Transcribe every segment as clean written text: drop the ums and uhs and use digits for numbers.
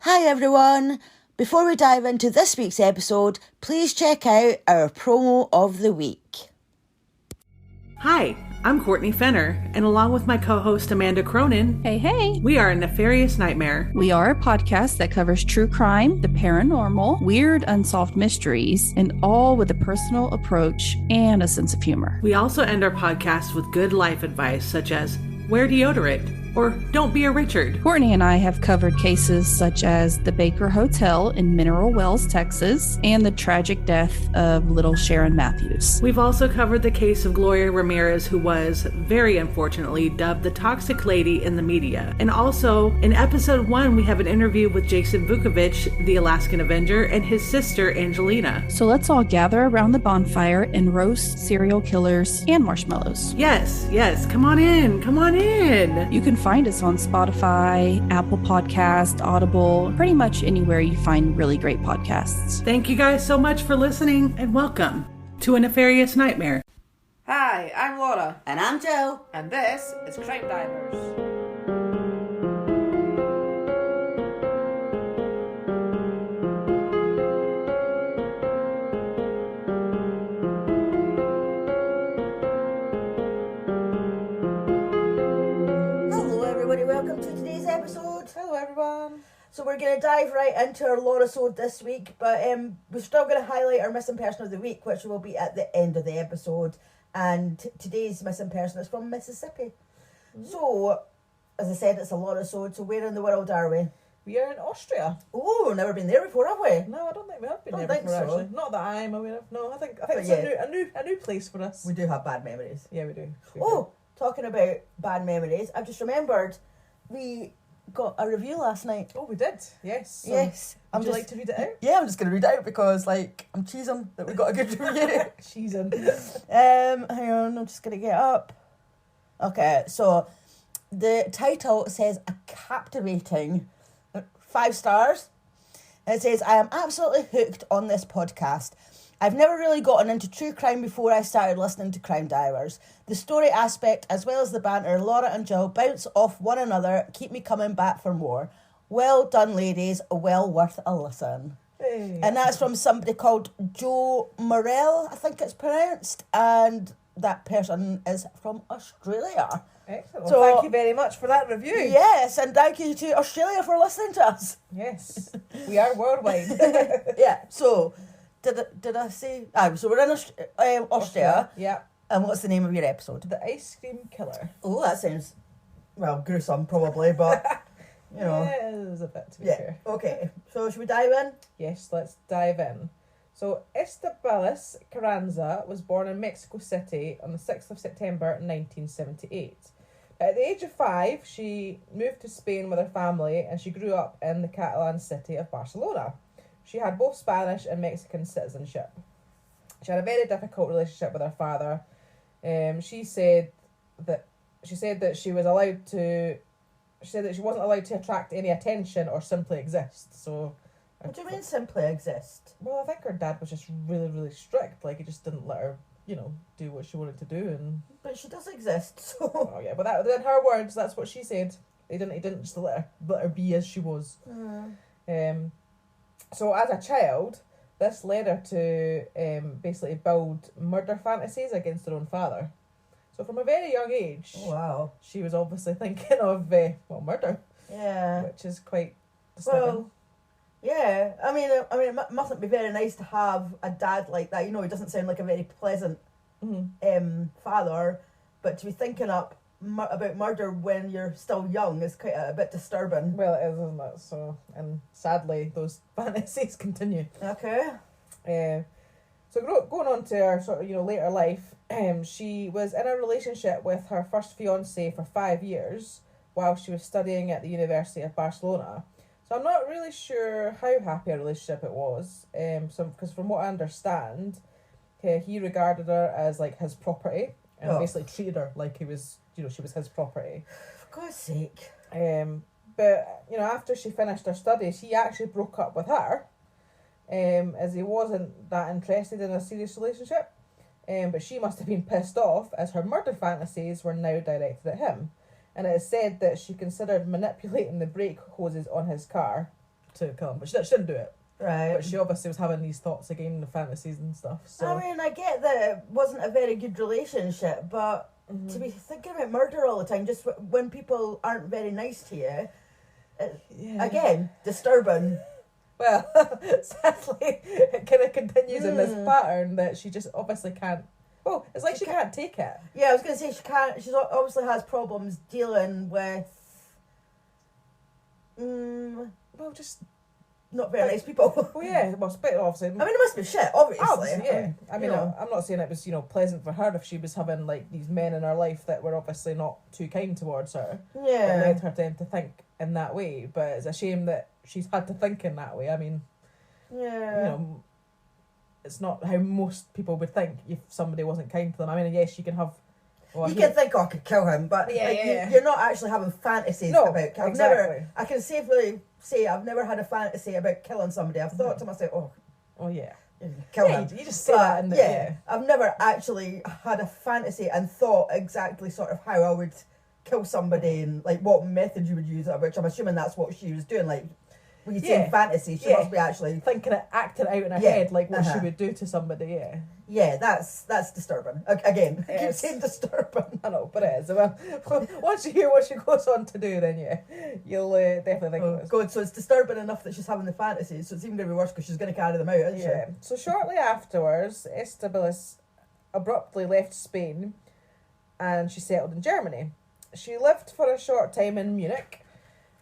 Hi everyone! Before we dive into this week's episode, please check out our promo of the week. Hi, I'm Courtney Fenner, and along with my co-host Amanda Cronin, Hey! we are Nefarious Nightmare. We are a podcast that covers true crime, the paranormal, weird unsolved mysteries, and all with a personal approach and a sense of humor. We also end our podcast with good life advice such as wear deodorant or don't be a Richard. Courtney and I have covered cases such as the Baker Hotel in Mineral Wells, Texas, and the tragic death of little Sharon Matthews. We've also covered the case of Gloria Ramirez, who was, very unfortunately, dubbed the toxic lady in the media. And also, in episode 1, we have an interview with Jason Vukovich, the Alaskan Avenger, and his sister, Angelina. So let's all gather around the bonfire and roast serial killers and marshmallows. Yes, come on in. You can find us on Spotify, Apple Podcast, Audible, pretty much anywhere you find really great podcasts. Thank you guys so much for listening, and welcome to A Nefarious Nightmare. Hi, I'm Laura, And I'm Joe. and this is Crime Divers. Hello everybody, welcome to today's episode. Hello, everyone. So we're going to dive right into our Laura-sode this week, but we're still going to highlight our missing person of the week, which will be at the end of the episode. And today's missing person is from Mississippi. So, as I said, it's a Laura-sode, so where in the world are we? We are in Austria. Oh, never been there before, have we? No, I don't think we have been Don't there think before, so. actually. Not that I'm aware of. No, I think it's yeah. a new place for us. We do have bad memories. Yeah, we do. Oh, talking about bad memories, I've just remembered we got a review last night. Oh, we did. Yes. So Yes. Would you like to read it out? Yeah, I'm just going to read it out because, I'm cheesing that we got a good review. She's in. Hang on, I'm just going to get up. Okay, so the title says a captivating 5 stars. And it says, I am absolutely hooked on this podcast. I've never really gotten into true crime before I started listening to Crime Divers. The story aspect, as well as the banter, Laura and Jill bounce off one another, keep me coming back for more. Well done, ladies. Well worth a listen. Hey. And that's from somebody called Joe Morell, I think it's pronounced. And that person is from Australia. Excellent. So- Well, thank you very much for that review. Yes, and thank you to Australia for listening to us. Yes. We are worldwide. Yeah, so... Did I say? So we're in Austria. Yeah. And what's the name of your episode? The Ice Cream Killer. Oh, that sounds, gruesome probably, but, Yeah, it was a bit, to be Yeah, fair. okay. So should we dive in? Yes, let's dive in. So, Estibaliz Carranza was born in Mexico City on the 6th of September 1978. At the age of 5, she moved to Spain with her family and she grew up in the Catalan city of Barcelona. She had both Spanish and Mexican citizenship. She had a very difficult relationship with her father. She said that she was allowed to. She said that she wasn't allowed to attract any attention or simply exist. So, What do you mean simply exist? well, I think her dad was just really, really strict. Like, he just didn't let her, do what she wanted to do. And But she does exist, so... oh yeah, but that in her words, that's what she said. He didn't just let her be as she was. So as a child, this led her to basically build murder fantasies against her own father. So from a very young age, Oh, wow. she was obviously thinking of murder, Yeah. which is quite disturbing. Well, yeah. I mean, it mustn't be very nice to have a dad like that. He doesn't sound like a very pleasant father, but to be thinking up about murder when you're still young is quite a bit disturbing. Well, it is, isn't it? So, and sadly, those fantasies continue. Okay. So going on to her sort of later life, she was in a relationship with her first fiance for 5 years while she was studying at the University of Barcelona. So I'm not really sure how happy a relationship it was. Because from what I understand, he regarded her as like his property and basically treated her like she was his property. For God's sake. But after she finished her studies, he actually broke up with her. As he wasn't that interested in a serious relationship. But she must have been pissed off as her murder fantasies were now directed at him. And it is said that she considered manipulating the brake hoses on his car. to kill him, but she didn't do it. Right. But she obviously was having these thoughts again, the fantasies and stuff. So I mean, I get that it wasn't a very good relationship, but to be thinking about murder all the time, just when people aren't very nice to you, again, disturbing. Well, sadly, it kind of continues in this pattern that she just obviously can't. Well, it's like she can't take it. Yeah, I was going to say she can't. She obviously has problems dealing with. Well, just not very nice people. Well, yeah, well, obviously. I mean, it must be shit, obviously. Yeah. I mean, I'm not saying it was, pleasant for her if she was having, like, these men in her life that were obviously not too kind towards her. Yeah. That led her to think in that way. But it's a shame that she's had to think in that way. I mean, it's not how most people would think if somebody wasn't kind to them. I mean, yes, you can have... Well, you can think, I could kill him, but you're not actually having fantasies about killing. Exactly. I can safely say I've never had a fantasy about killing somebody. I've thought to myself, kill him. You just say that. And I've never actually had a fantasy and thought exactly sort of how I would kill somebody and like what method you would use, which I'm assuming that's what she was doing. Like when you say fantasy, she must be actually thinking it, acting out in her head, like what she would do to somebody. Yeah, that's disturbing. Again, I keep saying disturbing. I know, but it is. Well, once you hear what she goes on to do, then you'll definitely think it. God, so it's disturbing enough that she's having the fantasies, so it's even going to be worse because she's going to carry them out, isn't she? So shortly afterwards, Estibaliz abruptly left Spain and she settled in Germany. She lived for a short time in Munich,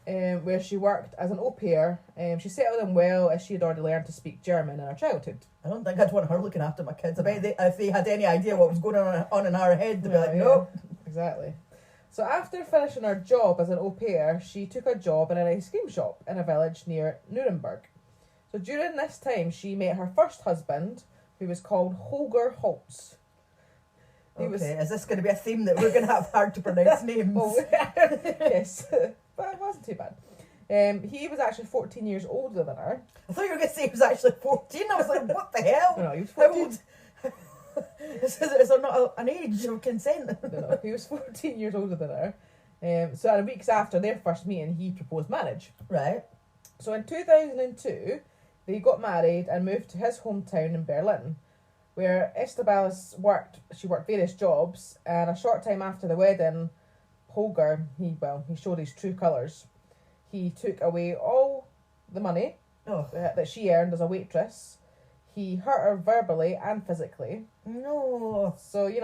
where she worked as an au pair. She settled in well as she had already learned to speak German in her childhood. I don't think I'd want her looking after my kids. I bet if they had any idea what was going on in our head, they'd be like, nope. Exactly. So after finishing her job as an au pair, she took a job in an ice cream shop in a village near Nuremberg. So during this time, she met her first husband, who was called Holger Holtz. Is this going to be a theme that we're going to have hard to pronounce names? Yes, but it wasn't too bad. He was actually 14 years older than her. I thought you were going to say he was actually 14. I was like, what the hell? No, he was 14. Is there not an age of consent? No, he was 14 years older than her. So weeks after their first meeting, he proposed marriage. Right. So in 2002, they got married and moved to his hometown in Berlin, where Estibaliz worked. She worked various jobs, and a short time after the wedding, Holger, he showed his true colours. He took away all the money that she earned as a waitress. He hurt her verbally and physically. No. So, you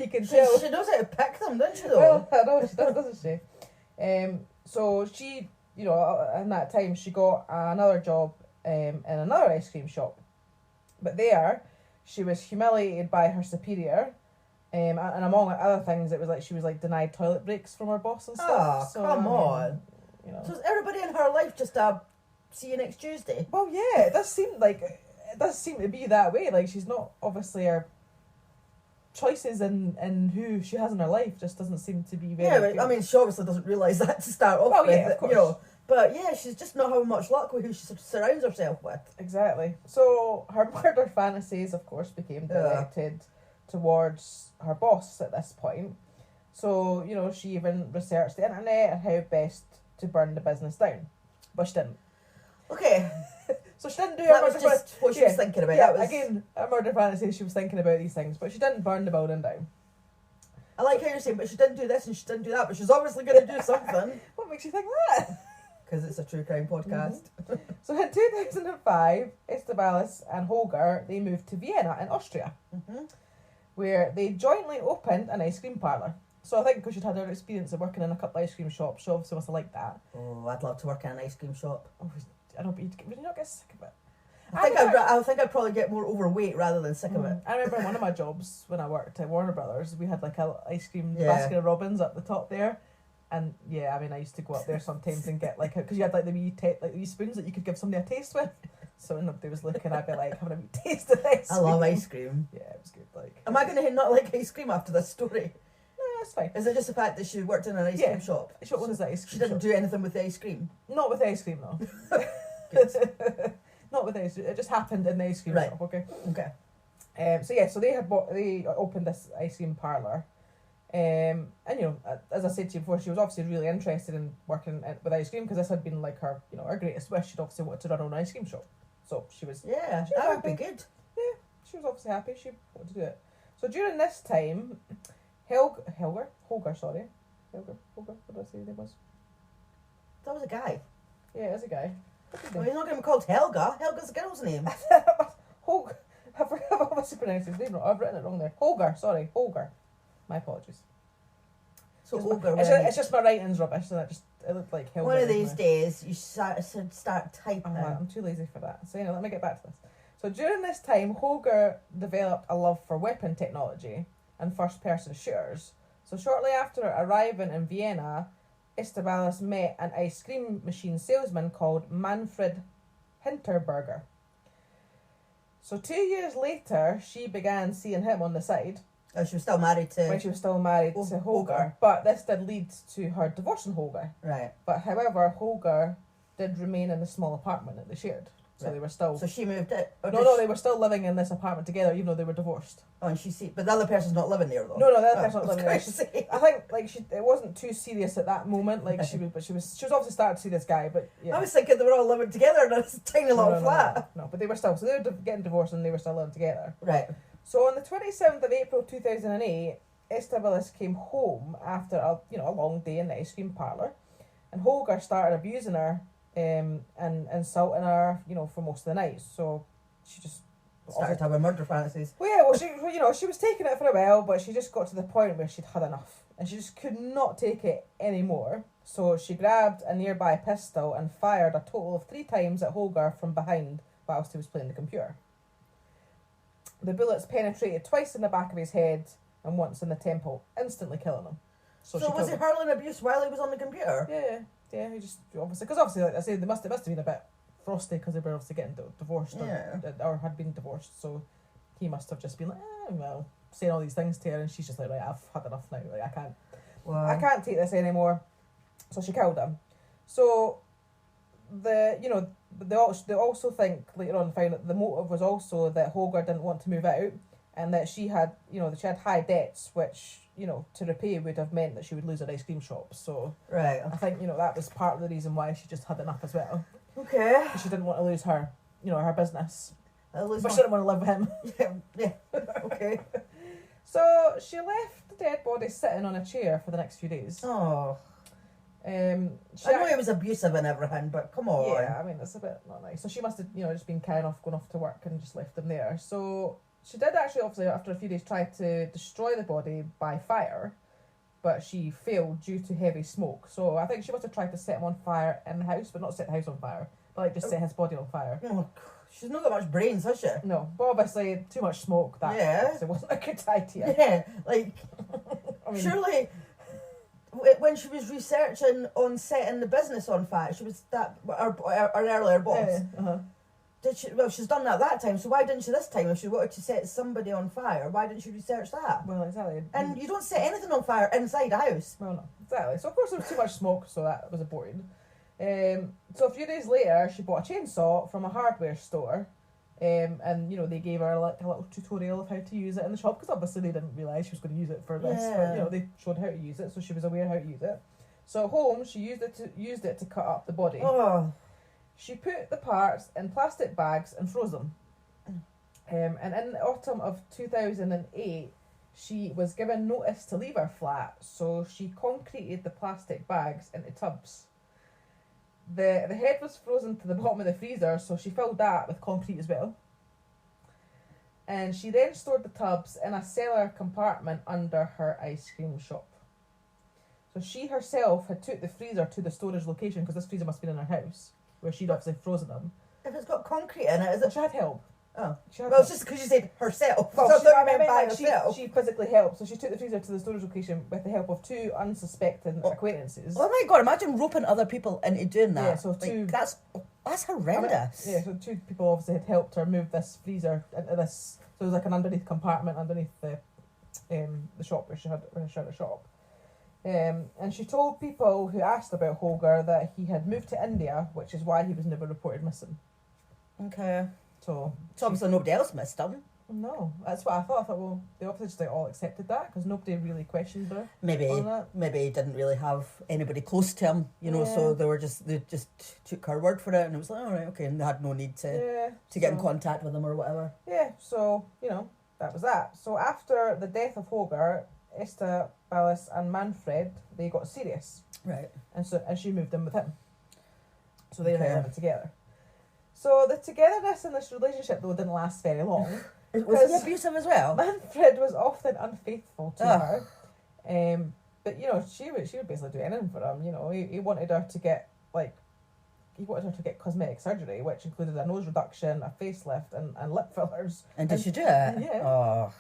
can tell. She knows how to pick them, doesn't she, though? Well, I know she does, doesn't she? So she, in that time, she got another job in another ice cream shop. But there, she was humiliated by her superior. And among other things, it was like she was like denied toilet breaks from her boss and stuff. Oh, come on. So is everybody in her life just see you next Tuesday? Well, yeah, it does seem to be that way. Like, she's not, obviously, her choices in who she has in her life just doesn't seem to be very good. I mean, she obviously doesn't realise that to start off with. Yeah, of course. But yeah, she's just not having much luck with who she surrounds herself with. Exactly. So her murder fantasies, of course, became directed towards her boss at this point. So, she even researched the internet and how best to burn the business down. But she didn't. Okay. So she didn't do that was just what she was thinking about. Yeah, again, a murder fantasy, she was thinking about these things, but she didn't burn the building down. I like how you're saying, but she didn't do this and she didn't do that, but she's obviously going to do something. What makes you think that? Because it's a true crime podcast. Mm-hmm. So in 2005, Estibaliz and Holger, they moved to Vienna in Austria, where they jointly opened an ice cream parlour. So I think because she'd had her experience of working in a couple of ice cream shops, she obviously must have liked that. Oh, I'd love to work in an ice cream shop. Oh, I know, but would you not get sick of it? I think I'd probably get more overweight rather than sick of it. I remember one of my jobs when I worked at Warner Brothers, we had like a ice cream Baskin Robbins up the top there. And I used to go up there sometimes and get like, because you had like the wee spoons that you could give somebody a taste with. So when nobody was looking, I'd be like having a wee taste of ice cream. I love ice cream. Yeah, it was good. Like, am I going to not like ice cream after this story? No, that's fine. Is it just the fact that she worked in an ice cream shop? What was that ice cream? She didn't do anything with the ice cream. Not with the ice cream, though. Not with the ice cream. It just happened in the ice cream shop. Okay. Okay. So they opened this ice cream parlour, And as I said to you before, she was obviously really interested in working with ice cream because this had been like her, her greatest wish. She'd obviously wanted to run her own ice cream shop, so she was Yeah, she was that would happy. be good. Yeah, she was obviously happy. She wanted to do it. So during this time, Holger, what did I say his name was? That was a guy. Yeah, it is a guy. Well, he's not going to be called Helga. Helga's a girl's name. Holger. I've obviously pronounced his name wrong. I've written it wrong there. Holger. My apologies. So Just Olga. it's just my writing's rubbish, and it looked like Helga. One of in these my- days, you start typing. I'm too lazy for that. So anyway, let me get back to this. So during this time, Holger developed a love for weapon technology and first-person shooters. So shortly after arriving in Vienna, Estibaliz met an ice cream machine salesman called Manfred Hinterberger. So 2 years later, she began seeing him on the side Oh, she was still married to. when she was still married to Holger. Holger. But this did lead to her divorcing Holger. Right. But however, Holger did remain in the small apartment that they shared. So Right. they were still... So she moved it. No, they were still living in this apartment together, even though they were divorced. Oh, and but the other person's not living there though. No, the other Oh, person's not I was living there. gonna She's- say. I think it wasn't too serious at that moment. Like she was obviously starting to see this guy, but yeah. I was thinking they were all living together in this tiny little no, flat. No, but they were still. So they were getting divorced and they were still living together. Right. So on the 27th of April 2008, Estibaliz came home after a long day in the ice cream parlour, and Holger started abusing her and insulting her for most of the night. So she just Started having murder fantasies. Well, yeah, she was taking it for a while, but she just got to the point where she'd had enough, and she just could not take it anymore. So she grabbed a nearby pistol and fired a total of 3 times at Holger from behind whilst he was playing the computer. The bullets penetrated twice in the back of his head and once in the temple, instantly killing him. So she was killed he him. hurling abuse while he was on the computer? Yeah. He just obviously, like I say, they must have been a bit frosty because they were obviously getting divorced or had been divorced. So he must have just been like, saying all these things to her, and she's just like, right, I've had enough now. Like I can't take this anymore. So she killed him. So they also think later on found that the motive was also that Holger didn't want to move out, and that she had high debts, which to repay would have meant that she would lose her ice cream shop. So Right. I think that was part of the reason why she just had enough as well. Okay. She didn't want to lose her her business, At least but she didn't want to live with him. yeah. Okay. So she left the dead body sitting on a chair for the next few days. Oh. She I know he was abusive and everything, but come on. Yeah, I mean, it's a bit not nice. So she must have, just been carrying off, going off to work and just left them there. So she did actually, obviously, after a few days, try to destroy the body by fire, but she failed due to heavy smoke. So I think she must have tried to set him on fire in the house, but not set the house on fire, but like just set his body on fire. Oh, she's not got much brains, has she? No, but obviously too much smoke, that obviously wasn't a good idea. Yeah, like, I mean, surely when she was researching on setting the business on fire, she was our earlier boss. She's done that time, so why didn't she this time? If she wanted to set somebody on fire, why didn't she research that? Well, exactly. And you don't set anything on fire inside a house. Well, no, exactly. So of course there was too much smoke, so that was aborted. So a few days later, she bought a chainsaw from a hardware store, and they gave her like a little tutorial of how to use it in the shop, because obviously they didn't realise she was going to use it for this. Yeah. But, they showed how to use it, so she was aware how to use it. So at home, she used it to cut up the body. Oh, She put the parts in plastic bags and froze them. And in the autumn of 2008, she was given notice to leave her flat, so she concreted the plastic bags into tubs. The head was frozen to the bottom of the freezer, so she filled that with concrete as well. And she then stored the tubs in a cellar compartment under her ice cream shop. So she herself had took the freezer to the storage location, because this freezer must have been in her house, where she'd obviously frozen them. if it's got concrete in it, is But it? she had help. Oh, She had well, it's help. just because you said herself. Well, So I she, thought you I meant mean, by like, herself. she physically helped. So she took the freezer to the storage location with the help of 2 unsuspecting acquaintances. Oh my god! Imagine roping other people into doing that. Yeah, so Like, two- that's I mean, horrendous. yeah, so 2 people obviously had helped her move this freezer into this. So there was like an underneath compartment underneath the shop where she had her shop. And she told people who asked about Holger that he had moved to India, which is why he was never reported missing. Okay. So So obviously nobody else missed him. No, that's what I thought. I thought, well, they obviously just all accepted that because nobody really questioned her. Maybe he didn't really have anybody close to him, so they just took her word for it, and it was like, all right, okay, and they had no need to get in contact with him or whatever. Yeah, so that was that. So after the death of Houlka, Estibaliz and Manfred, they got serious, right? And she moved in with him, so they were living together. So the togetherness in this relationship though didn't last very long. Was he abusive as well? Manfred was often unfaithful to her, but she would basically do anything for him. He wanted her to get cosmetic surgery, which included a nose reduction, a facelift, and lip fillers. And did she do it? Yeah. Oh.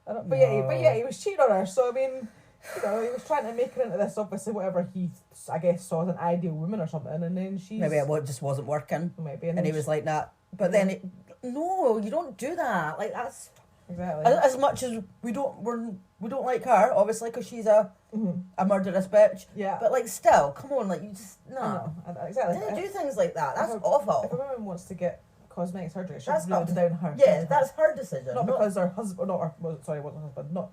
But yeah, he was cheating on her. So I mean, he was trying to make her into this, obviously, whatever he, I guess, saw as an ideal woman or something, and then maybe it just wasn't working. Maybe, and he was like that. But then, no, you don't do that. Like that's exactly as much as we don't like her, obviously, because she's a murderous bitch. Yeah. But like, still, come on, like you just no. Exactly. Don't do things like that. That's awful. If a woman wants to get cosmetic surgery, that's up to down her. Yeah, that's her decision. Not because her husband, not her. Well, sorry, wasn't her husband. Not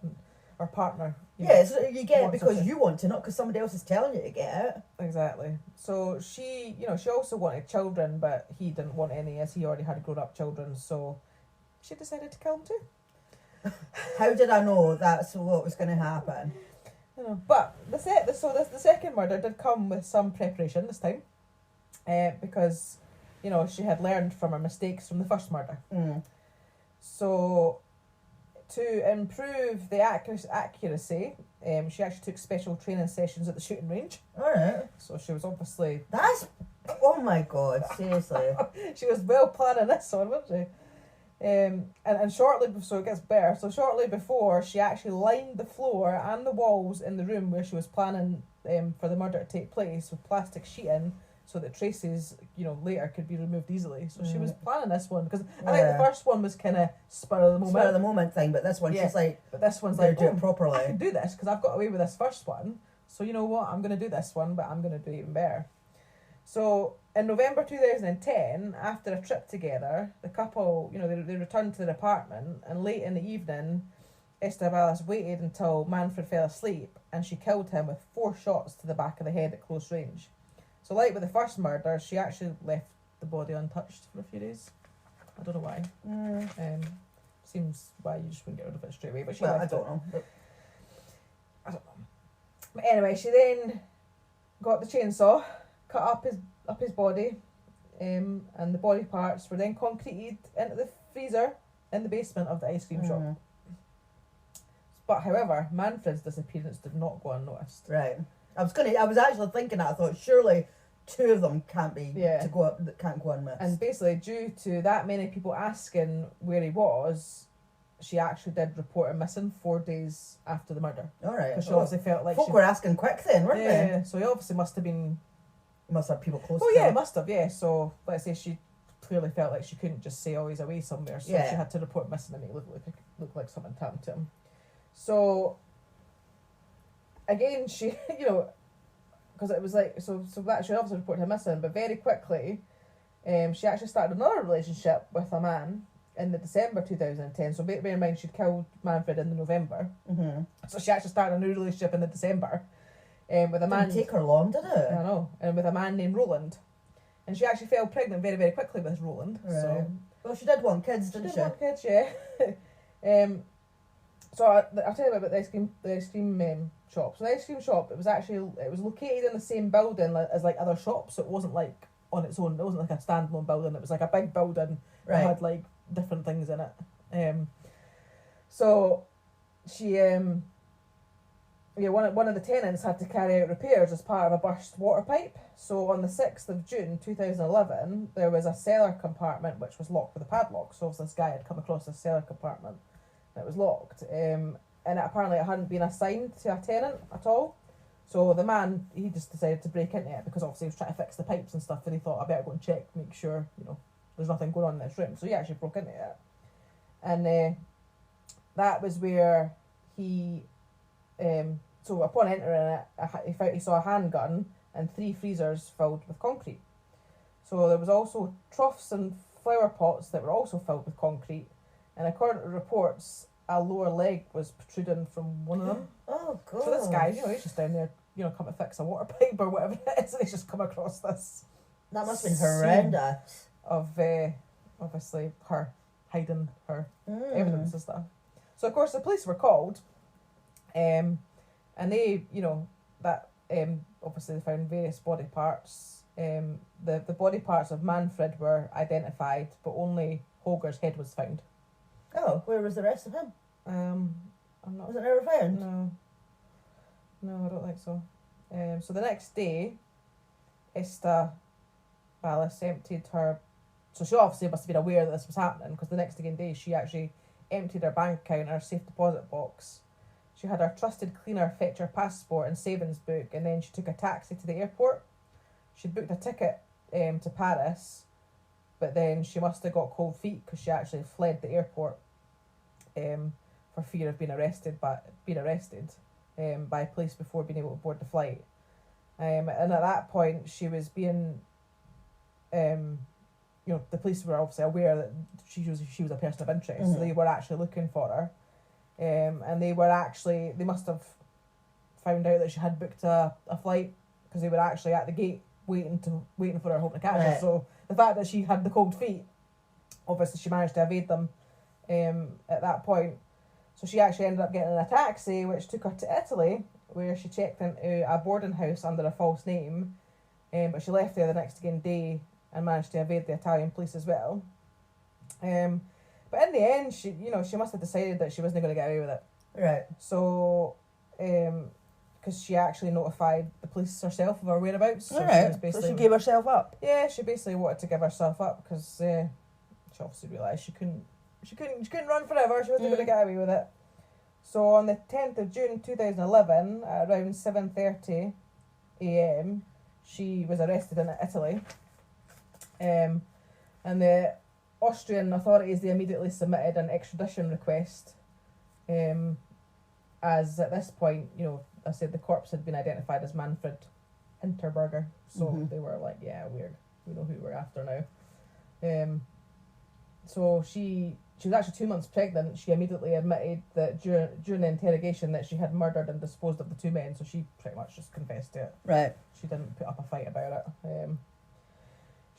her partner. So you get it because you want to, not because somebody else is telling you to get it. Exactly. So she also wanted children, but he didn't want any, as he already had grown-up children. So she decided to kill him too. How did I know that's what was going to happen? But the second murder did come with some preparation this time, because she had learned from her mistakes from the first murder. So to improve the accuracy, she actually took special training sessions at the shooting range. Alright. So she was obviously... Oh my God, seriously. She was well planning this one, wasn't she? And shortly, so it gets better. So shortly before, she actually lined the floor and the walls in the room where she was planning for the murder to take place with plastic sheeting, so that traces, later could be removed easily. So she was planning this one because I think the first one was kind of spur of the moment thing, but this one she's like, but this one's like, do it properly. I can do this because I've got away with this first one. So you know what? I'm going to do this one, but I'm going to do it even better. So in November 2010, after a trip together, the couple, they returned to their apartment, and late in the evening, Estibaliz waited until Manfred fell asleep, and she killed him with 4 shots to the back of the head at close range. So like with the first murder, she actually left the body untouched for a few days. I don't know why. Seems why you just wouldn't get rid of it straight away, but she left I don't know. But anyway, she then got the chainsaw, cut up his body, and the body parts were then concreted into the freezer in the basement of the ice cream shop. But however, Manfred's disappearance did not go unnoticed. Right. I was actually thinking that. I thought surely 2 of them can't go unmissed. And basically, due to that many people asking where he was, she actually did report him missing 4 days after the murder. All right. Because she obviously felt like folk were asking quick then, weren't they? Yeah. So he obviously must have people close. Oh to her. Must have. Yeah. So let's say she clearly felt like she couldn't just say, "Oh, he's away somewhere," so she had to report missing and make it look like something happened to him. So again, she, because it was like, so that she obviously reported him missing, but very quickly, she actually started another relationship with a man in the December 2010. So bear in mind, she'd killed Manfred in the November. So she actually started a new relationship in the December, with a man. Didn't take her long, did it? I know, and with a man named Roland, and she actually fell pregnant very, very quickly with Roland. Right. So, well, she did want kids, didn't she? She did want kids, yeah. So I'll tell you about the ice cream shop. So the ice cream shop, it was located in the same building as like other shops. So it wasn't like on its own. It wasn't like a standalone building. It was like a big building that had like different things in it. So she one of the tenants had to carry out repairs as part of a burst water pipe. So on the 6th of June 2011, there was a cellar compartment which was locked with a padlock. So this guy had come across this cellar compartment. It was locked, and apparently it hadn't been assigned to a tenant at all. So the man, he just decided to break into it because obviously he was trying to fix the pipes and stuff, and he thought, I better go and check, make sure, there's nothing going on in this room. So he actually broke into it. And that was where he, so upon entering it, he saw a handgun and 3 freezers filled with concrete. So there was also troughs and flower pots that were also filled with concrete. And according to reports, a lower leg was protruding from one of them. Oh, God. So this guy, he's just down there, come to fix a water pipe or whatever it is, and he's just come across this. That must have been horrendous. Of, obviously, her hiding her evidence and stuff. So, of course, the police were called, and they, obviously they found various body parts. The body parts of Manfred were identified, but only Holger's head was found. Oh, where was the rest of him? I'm not. Was it never found? No, I don't think so. So the next day, Estibaliz emptied her. So she obviously must have been aware that this was happening, because the next day she actually emptied her bank account and her safe deposit box. She had her trusted cleaner fetch her passport and savings book, and then she took a taxi to the airport. She'd booked a ticket to Paris, but then she must have got cold feet because she actually fled the airport for fear of being arrested by police before being able to board the flight. And at that point, she was being, the police were obviously aware that she was a person of interest, so they were actually looking for her. And they must have found out that she had booked a flight, because they were actually at the gate waiting for her, hoping to catch her. Right. So the fact that she had the cold feet, obviously she managed to evade them at that point. So she actually ended up getting in a taxi, which took her to Italy, where she checked into a boarding house under a false name, but she left there the next day and managed to evade the Italian police as well. But in the end, she must have decided that she wasn't going to get away with it. Right. So, because she actually notified the police herself of her whereabouts. So she gave herself up. Yeah, she basically wanted to give herself up, because she obviously realised she couldn't run forever. She wasn't going to get away with it. So on the 10th of June 2011, at around 7:30 a.m, she was arrested in Italy. And the Austrian authorities, they immediately submitted an extradition request, as at this point, I said the corpse had been identified as Manfred Hinterberger, so they were like, yeah, weird, we know who we're after now. So she was actually 2 months pregnant. She immediately admitted that during the interrogation that she had murdered and disposed of the two men, so she pretty much just confessed to it. Right. She didn't put up a fight about it.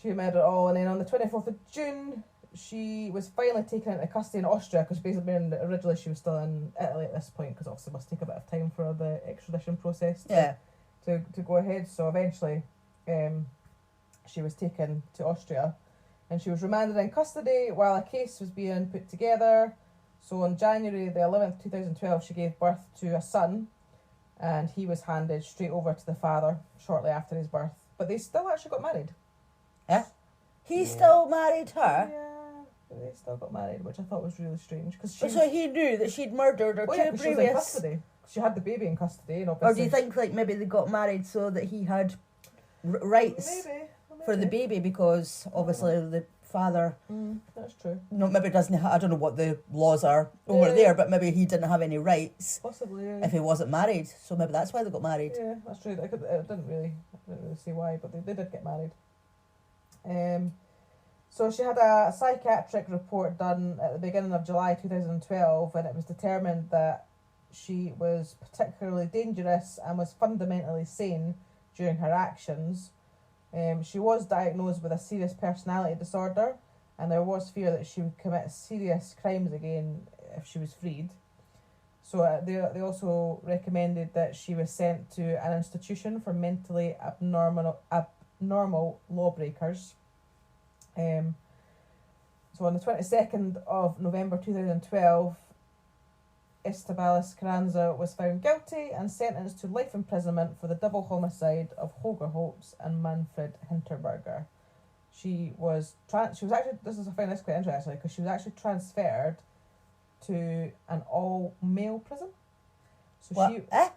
She admitted it all, and then on the 24th of June, she was finally taken into custody in Austria, because basically originally she was still in Italy at this point, because obviously it must take a bit of time for the extradition process to go ahead. So eventually she was taken to Austria, and she was remanded in custody while a case was being put together. So on January the 11th, 2012, she gave birth to a son, and he was handed straight over to the father shortly after his birth. But they still actually got married. Yeah? He still married her? Yeah, they still got married, which I thought was really strange. So he knew that she'd murdered her she was in custody. She had the baby in custody, and obviously. Or do you think maybe they got married so that he had rights for the baby, because obviously the father. That's true. Maybe doesn't. I don't know what the laws are over there, but maybe he didn't have any rights. Possibly. Yeah. If he wasn't married, so maybe that's why they got married. Yeah, that's true. I didn't really see why, but they did get married. So she had a psychiatric report done at the beginning of July 2012, and it was determined that she was particularly dangerous and was fundamentally sane during her actions. She was diagnosed with a serious personality disorder, and there was fear that she would commit serious crimes again if she was freed. So they also recommended that she was sent to an institution for mentally abnormal lawbreakers. So on the 22nd of November 2012, Estibaliz Carranza was found guilty and sentenced to life imprisonment for the double homicide of Holger Holtz and Manfred Hinterberger. She was actually, I find this quite interesting, because she was actually transferred to an all-male prison. So what?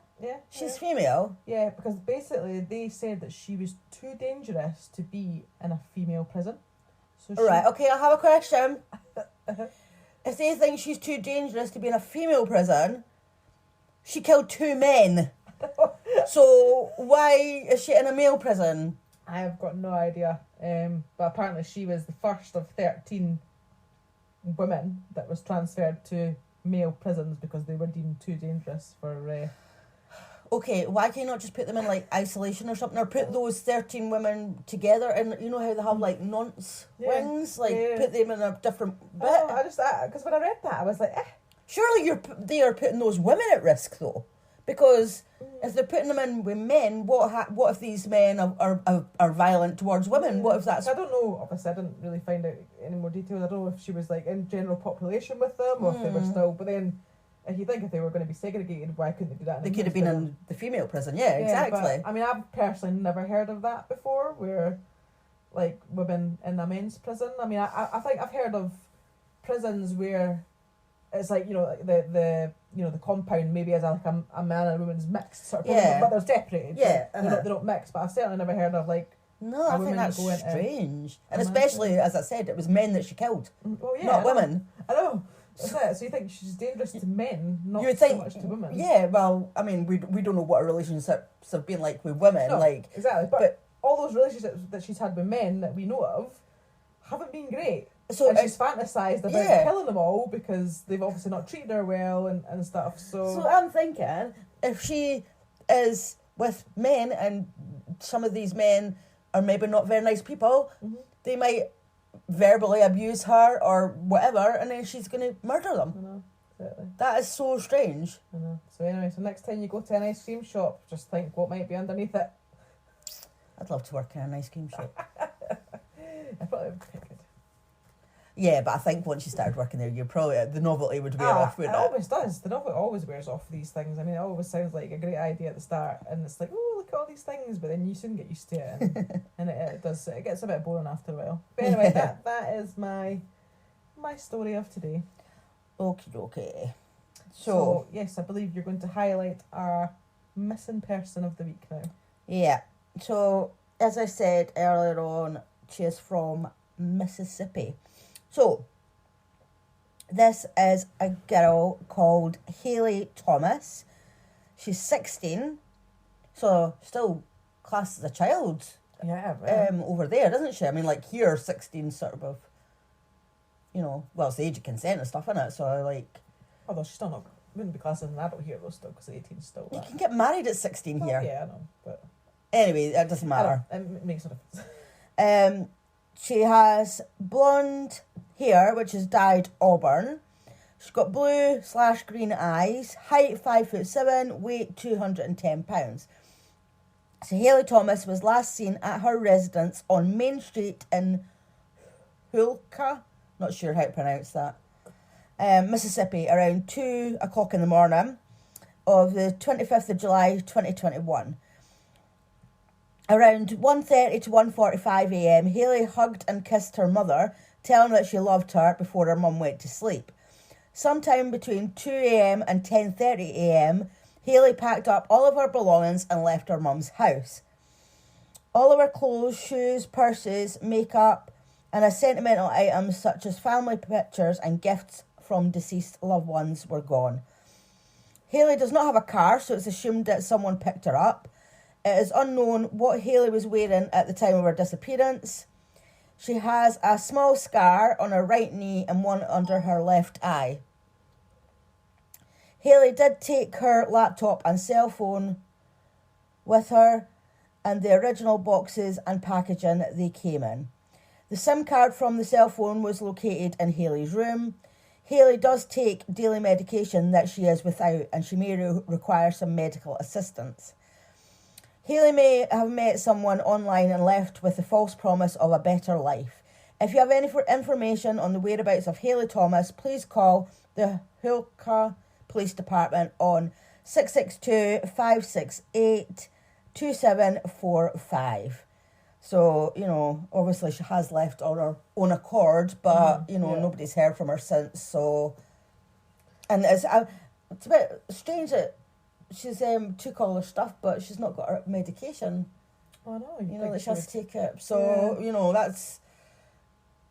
She's female? Yeah, because basically they said that she was too dangerous to be in a female prison. So right, okay, I have a question. If they think she's too dangerous to be in a female prison, she killed 2 men. So why is she in a male prison? I have got no idea. But apparently she was the first of 13 women that was transferred to male prisons because they were deemed too dangerous for... Okay, why can you not just put them in, like, isolation or something? Or put those 13 women together and, you know how they have, like, nonce wings? Like, put them in a different bit? Oh, because when I read that, I was like, Surely they are putting those women at risk, though. Because if they're putting them in with men, what if these men are violent towards women? What if that's... I don't know. Obviously, I didn't really find out any more details. I don't know if she was, like, in general population with them or if they were still... But then... If you think if they were going to be segregated, why couldn't they do that? They could have been in the female prison, exactly. But, I mean, I've personally never heard of that before, where, like, women in a men's prison. I mean, I think I've heard of prisons where it's like, you know, the compound maybe as like a man and a woman's mixed sort of prison, but they're separated. Yeah, they don't mix. But I've certainly never heard of, like, no, I think that's strange. And especially, as I said, it was men that she killed, not women. I know. That's it. So you think she's dangerous to men, not so much to women? Yeah, well, I mean, we don't know what her relationships have been like with women. No, like exactly. But all those relationships that she's had with men that we know of haven't been great. So and she's fantasised about killing them all because they've obviously not treated her well and stuff. So I'm thinking, if she is with men and some of these men are maybe not very nice people, they might verbally abuse her or whatever, and then she's going to murder them. I know, exactly. That is so strange. I know. So anyway, so next time you go to an ice cream shop, just think what might be underneath it. I'd love to work in an ice cream shop. I thought it would be quite good. Yeah, but I think once you started working there, you probably the novelty would wear off. It always does. The novelty always wears off these things. I mean, it always sounds like a great idea at the start, and it's like, oh, look at all these things, but then you soon get used to it, and it does. It gets a bit boring after a while. But anyway, that is my story of today. Okay. So yes, I believe you're going to highlight our missing person of the week now. Yeah. So as I said earlier on, she is from Mississippi. So, this is a girl called Hayley Thomas. She's 16, so still classed as a child. Yeah. Over there, isn't she? I mean, like here, 16 sort of, you know, well, it's the age of consent and stuff, isn't it? So, like... Although she's still not... Wouldn't be classed as an adult here, though, still, because 18 is still... You can get married at 16 here. Yeah, I know, but... Anyway, that doesn't matter. It makes no difference. She has blonde hair, which is dyed auburn. She's got blue/green eyes. Height 5'7", weight 210 pounds. So Hayley Thomas was last seen at her residence on Main Street in Houlka, not sure how to pronounce that, Mississippi, around 2 o'clock in the morning of the 25th of July 2021. Around 1:30 to 1:45 a.m, Hayley hugged and kissed her mother, telling her that she loved her before her mum went to sleep. Sometime between 2 a.m. and 10:30 a.m, Hayley packed up all of her belongings and left her mum's house. All of her clothes, shoes, purses, makeup, and sentimental items such as family pictures and gifts from deceased loved ones were gone. Hayley does not have a car, so it's assumed that someone picked her up. It is unknown what Hayley was wearing at the time of her disappearance. She has a small scar on her right knee and one under her left eye. Hayley did take her laptop and cell phone with her and the original boxes and packaging they came in. The SIM card from the cell phone was located in Hayley's room. Hayley does take daily medication that she is without, and she may require some medical assistance. Hayley may have met someone online and left with the false promise of a better life. If you have any information on the whereabouts of Hayley Thomas, please call the Houlka Police Department on 662-568-2745. So, you know, obviously she has left on her own accord, but, nobody's heard from her since, so... And it's a bit strange that she's took all her stuff, but she's not got her medication. Oh no, that she has to take it. So that's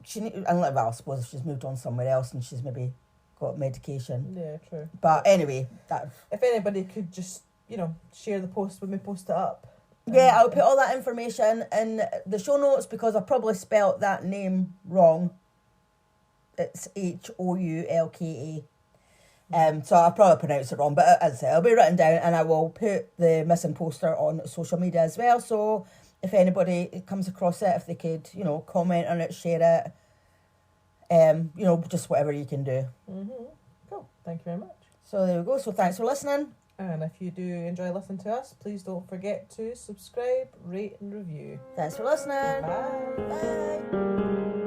I suppose if she's moved on somewhere else and she's maybe got medication. Yeah, true. But anyway, that if anybody could just share the post when we post it up. Yeah, I'll put all that information in the show notes because I probably spelt that name wrong. It's Houlka. So I probably pronounced it wrong, but as I say, it'll be written down, and I will put the missing poster on social media as well. So if anybody comes across it, if they could, comment on it, share it, just whatever you can do. Cool. Thank you very much. So there we go. So thanks for listening. And if you do enjoy listening to us, please don't forget to subscribe, rate and review. Thanks for listening. Bye. Bye.